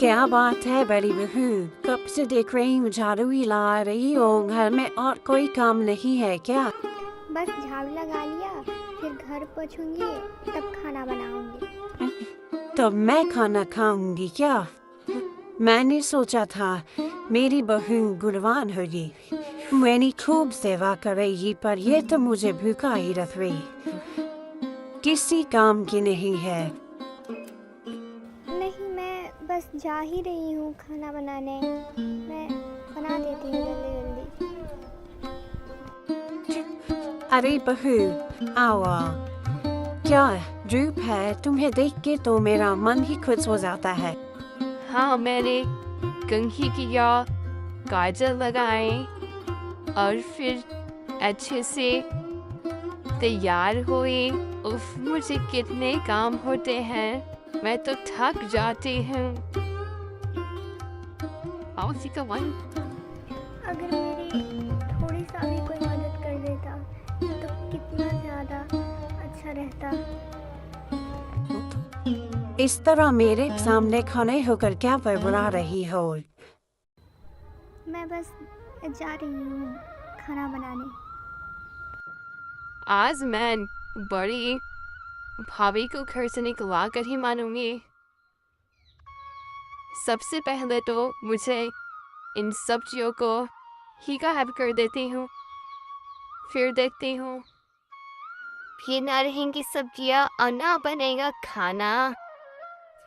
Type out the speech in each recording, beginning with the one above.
क्या बात है बड़ी बहू, कब से देख रही हूँ झाड़ू ही ला रही हो। घर में और कोई काम नहीं है क्या? बस झाड़ू लगा लिया, फिर घर पोछूंगी, तब खाना बनाऊंगी। तो मैं खाना खाऊंगी क्या? मैंने सोचा था मेरी बहू गुणवान होगी, मेरी खूब सेवा करेगी, पर ये तो मुझे भूखा ही रख रही, किसी काम की नहीं है। नहीं, मैं बस जा ही रही हूँ खाना बनाने। मैं बना देती हूँ जल्दी जल्दी। अरे बहू आओ आओ। क्या धूप है, तुम्हें देख के तो मेरा मन ही खुश हो जाता है। हाँ, मैंने कंघी किया, काजल लगाए और फिर अच्छे से तैयार हुए। उफ, मुझे कितने काम होते हैं, मैं तो थक जाती हूँ। आओ सिकवन। अगर मेरी थोड़ी सा भी कोई मदद कर देता तो कितना ज़्यादा अच्छा रहता। इस तरह मेरे सामने खड़े होकर क्या बड़बड़ा रही हो? मैं बस जा रही हूँ खाना बनाने। आज मैं बड़ी भाभी को घर से निकला कर ही मानूंगी। सबसे पहले तो मुझे इन सब्जियों को ही गायब कर देती हूँ, फिर देखती हूँ फिर ना रहेंगी सब्जियाँ और ना बनेगा खाना।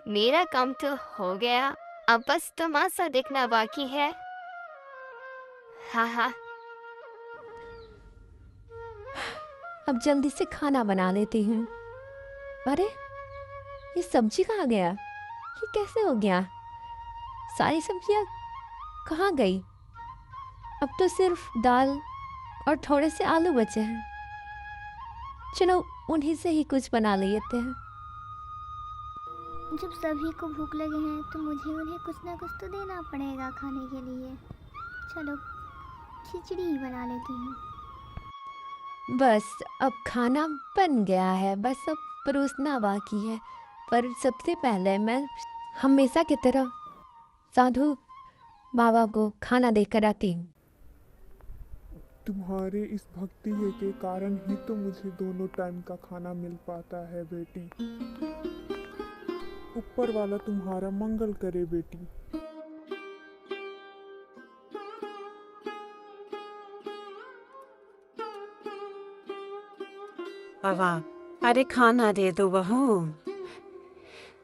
मेरा काम तो हो गया, अब बस तमाशा देखना बाकी है। हाँ हाँ। अब जल्दी से खाना बना लेती हूँ। अरे ये सब्जी कहाँ गया? ये कैसे हो गया? सारी सब्जियाँ कहाँ गई? अब तो सिर्फ दाल और थोड़े से आलू बचे हैं। चलो उन्हीं से ही कुछ बना लेते हैं। जब सभी को भूख लगे हैं तो मुझे उन्हें कुछ ना कुछ तो देना पड़ेगा खाने के लिए। चलो खिचड़ी ही बना लेती हूँ। बस अब खाना बन गया है, बस अब परोसना बाकी है। पर सबसे पहले मैं हमेशा की तरह साधु बाबा को खाना देकर आती हूँ। तुम्हारे इस भक्ति के कारण ही तो मुझे दोनों टाइम का खाना मिल पाता है बेटी। ऊपर वाला तुम्हारा मंगल करे बेटी। बाबा अरे खाना दे दो बहू।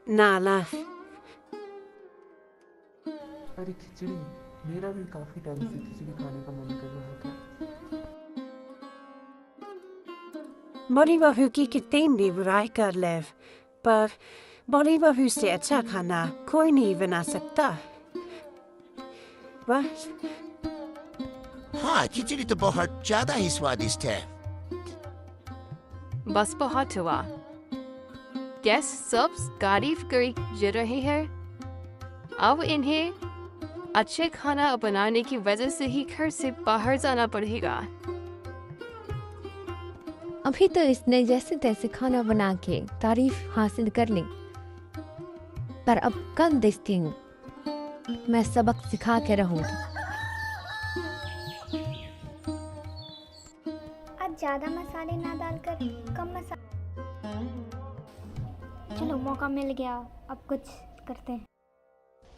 नाला अरे खिचड़ी, मेरा भी काफी टाइम से खिचड़ी खाने का मन कर रहा था। बड़ी बहू की कितनी भी बुराई कर ले, पर बड़ी बहू से अच्छा खाना कोई नहीं बना सकता। बस हाँ, खिचड़ी तो बहुत ज्यादा ही स्वादिष्ट है। बस बहुत हुआ। गैस सब तारीफ कर रहे हैं। अब इन्हें अच्छे खाना बनाने की वजह से ही घर से बाहर जाना पड़ेगा। अभी तो इसने जैसे तैसे खाना बना के तारीफ हासिल कर ली, पर अब कल देखती हूँ मैं सबक सिखा के रहूँगी। आज ज़्यादा मसाले ना डालकर कम मसाला। चलो मौका मिल गया, अब कुछ करते हैं।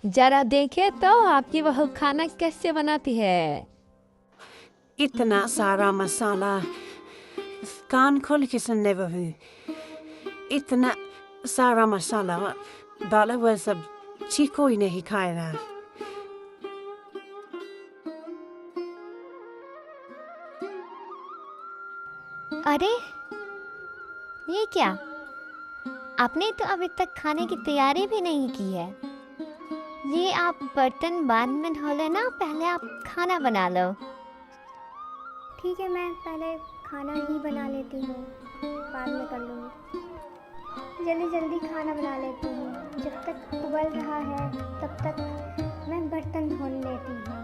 जरा देखे तो आपकी बहू खाना कैसे बनाती है। इतना सारा मसाला, कान खोल के सुनने बहू। इतना सारा मसाला डाला हुआ सब्जी कोई नहीं खाएगा। अरे ये क्या? आपने तो अभी तक खाने की तैयारी भी नहीं की है। ये आप बर्तन बाद में धो लेना, पहले आप खाना बना लो। ठीक है, मैं पहले खाना ही बना लेती हूँ, बाद में कर लूँगी। जल्दी जल्दी खाना बना लेती हूँ। जब तक उबल रहा है तब तक मैं बर्तन धो लेती हूँ।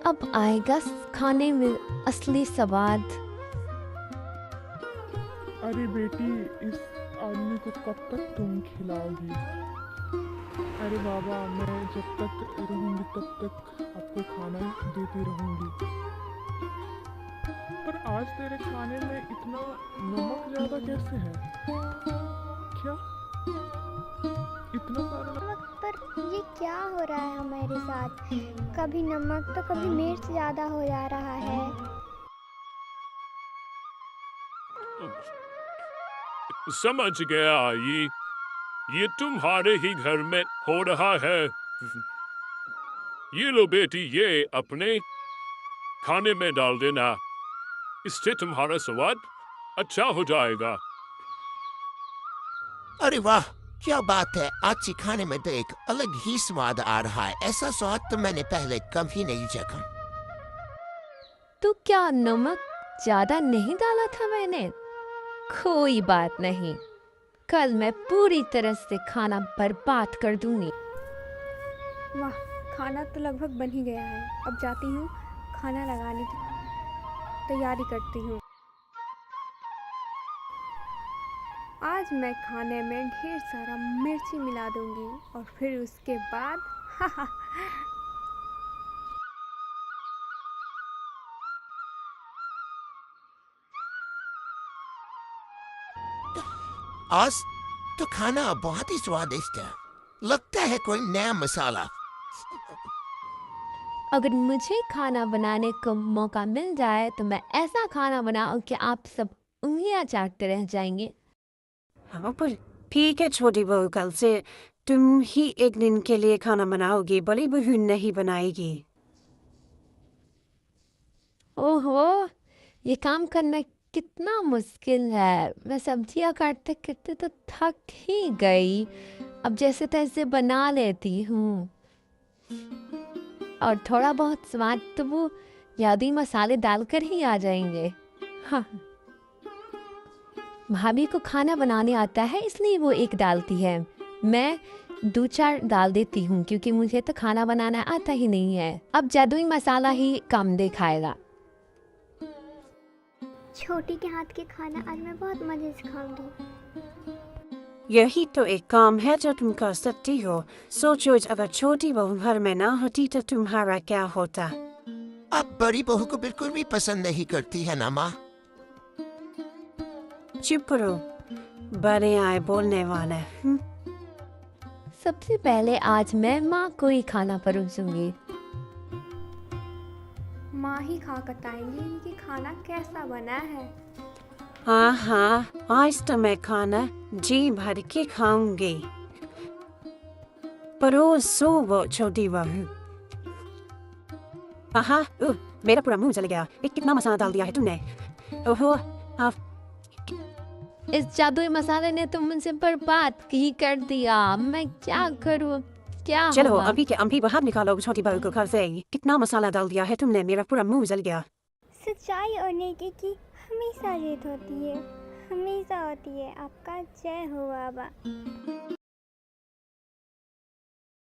अब आएगा खाने में असली स्वाद। अरे बेटी, इस आदमी को कब तक तुम खिलाओगी? अरे बाबा, मैं जब तक रहूंगी तब तक आपको खाना देती रहूंगी। पर आज तेरे खाने में इतना नमक ज्यादा कैसे है? क्या इतना सारा नमक? पर ये क्या हो रहा है हमारे साथ? कभी नमक तो कभी मिर्च ज़्यादा हो जा रहा है। समझ गया ये तुम्हारे ही घर में हो रहा है। ये लो बेटी, ये अपने खाने में डाल देना, इससे तुम्हारा स्वाद अच्छा हो जाएगा। अरे वाह, क्या बात है! आज के खाने में तो एक अलग ही स्वाद आ रहा है। ऐसा स्वाद तो मैंने पहले कभी नहीं चखा। तो क्या नमक ज्यादा नहीं डाला था मैंने? कोई बात नहीं, कल मैं पूरी तरह से खाना बर्बाद कर दूंगी। वाह, खाना तो लगभग बन ही गया है। अब जाती हूँ, खाना लगाने की तैयारी करती हूँ। आज मैं खाने में ढेर सारा मिर्ची मिला दूंगी और फिर उसके बाद आज तो खाना बहुत ही स्वादिष्ट है। लगता है कोई नया मसाला। अगर मुझे खाना बनाने का मौका मिल जाए तो मैं ऐसा खाना बनाऊं कि आप सब उंगलियां चाटते रह जाएंगे। हाँ, पर ठीक है छोटी बहू, कल से तुम ही एक दिन के लिए खाना बनाओगी, बड़ी बहू नहीं बनाएगी। ओहो, ये काम करना कितना मुश्किल है। मैं सब्जियां काटते काटते तो थक ही गई। अब जैसे तैसे बना लेती हूँ, और थोड़ा बहुत स्वाद तो वो यादी मसाले डालकर ही आ जाएंगे। हाँ, भाभी को खाना बनाने आता है इसलिए वो एक डालती है, मैं 2-4 डाल देती हूँ क्योंकि मुझे तो खाना बनाना आता ही नहीं है। अब जादुई मसाला ही काम दिखाएगा। छोटी के हाथ के खाना आज मैं बहुत मज़े से खाऊंगी। यही तो एक काम है जो तुम कर सकती हो। सोचो, अगर छोटी बहू घर में ना होती तो तुम्हारा क्या होता? आप बड़ी बहू को बिल्कुल भी पसंद नहीं करती है ना माँ? चुप करो, बड़े आए बोलने वाले। सबसे पहले आज मैं माँ को ही खाना परोसूंगी। माँ ही खा बताएंगी कि खाना कैसा बना है। हाँ हाँ, आज तो मैं खाना जी भर के खाऊंगी। परोसो वो छोटी बहू। हाँ, मेरा पूरा मुंह जल गया। कितना मसाला डाल दिया है तुमने? ओहो, आप इस जादुई मसाले ने तो मुझे बर्बाद ही कर दिया। मैं क्या करूँ? क्या चलो होगा? अभी के अभी बाहर निकालो छोटी बहू को घर से। कितना मसाला डाल दिया है तुमने? मेरा पूरा मुंह जल गया। सच्चाई और नेकी की हमेशा जीत होती है, हमेशा होती है। आपका जय हो बाबा।